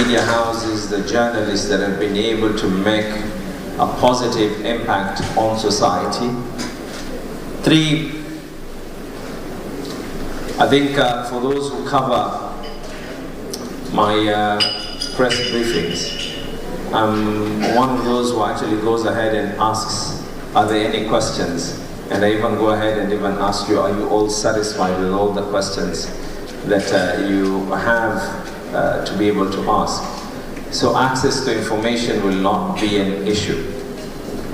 media houses, the journalists that have been able to make a positive impact on society. 3, I think for those who cover my press briefings, I'm one of those who actually goes ahead and asks, are there any questions? And I even go ahead and even ask you, are you all satisfied with all the questions that you have to be able to ask? So access to information will not be an issue.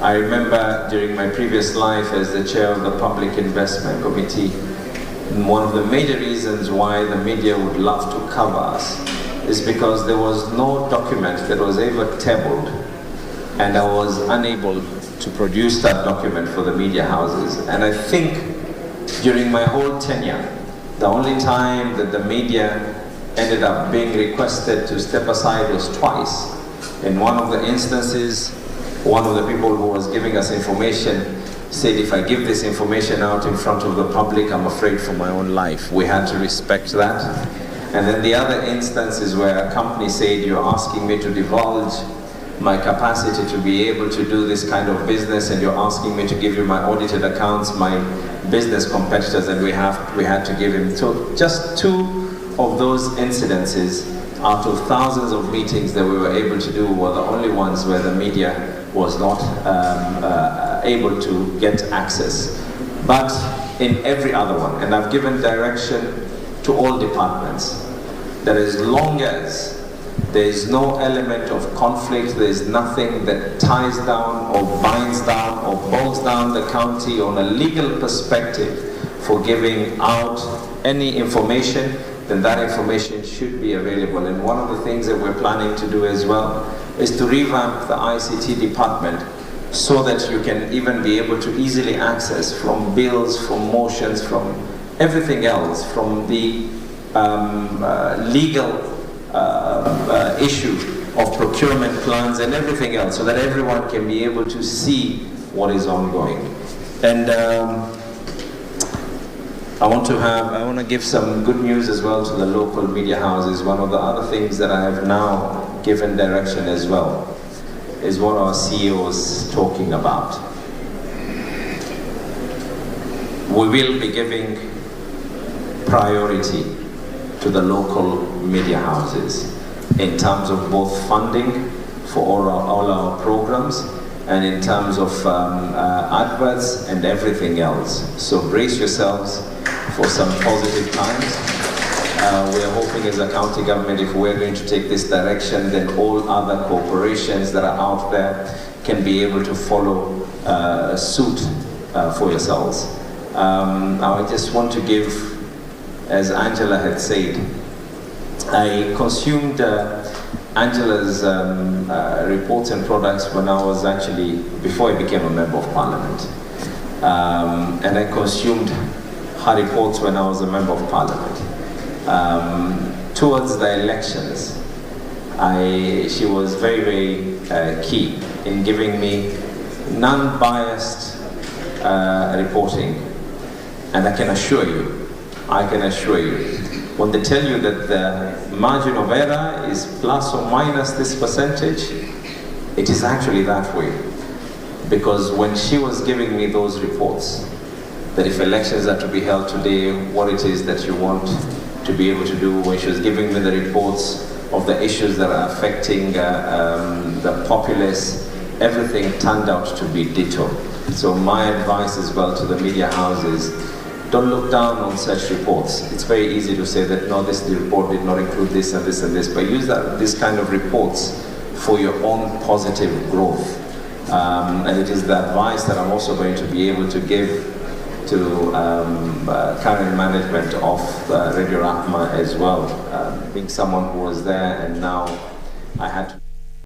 I remember during my previous life as the chair of the Public Investment Committee, one of the major reasons why the media would love to cover us is because there was no document that was ever tabled, and I was unable to produce that document for the media houses. And I think during my whole tenure, the only time that the media ended up being requested to step aside was twice. In one of the instances, one of the people who was giving us information said, if I give this information out in front of the public, I'm afraid for my own life. We had to respect that. And then the other instance is where a company said, you're asking me to divulge my capacity to be able to do this kind of business, and you're asking me to give you my audited accounts, my business competitors, and we had to give him. So just 2 of those incidences out of thousands of meetings that we were able to do were the only ones where the media was not able to get access. But in every other one, and I've given direction to all departments, that as long as there is no element of conflict, there is nothing that ties down or binds down or bogs down the county on a legal perspective for giving out any information, then that information should be available. And one of the things that we're planning to do as well is to revamp the ICT department so that you can even be able to easily access from bills, from motions, from everything else, from the legal issue of procurement plans and everything else, so that everyone can be able to see what is ongoing. And I want to give some good news as well to the local media houses. One of the other things that I have now given direction as well is what our CEO is talking about. We will be giving priority to the local media houses in terms of both funding for all our programs and in terms of adverts and everything else. So brace yourselves for some positive times. We are hoping as a county government, if we're going to take this direction, then all other corporations that are out there can be able to follow suit for yourselves. I just want to give, as Angela had said, I consumed Angela's reports and products when I was actually, before I became a member of parliament. And I consumed her reports when I was a member of parliament. Towards the elections, she was very, very key in giving me non-biased reporting. And I can assure you, when they tell you that the margin of error is plus or minus this percentage, it is actually that way. Because when she was giving me those reports, that if elections are to be held today, what it is that you want to be able to do, when she was giving me the reports of the issues that are affecting the populace, everything turned out to be ditto. So my advice as well to the media houses, don't look down on such reports. It's very easy to say that, no, this report did not include this and this and this, but use this kind of reports for your own positive growth. And it is the advice that I'm also going to be able to give to current management of Radio Rahma as well, being someone who was there and now I had to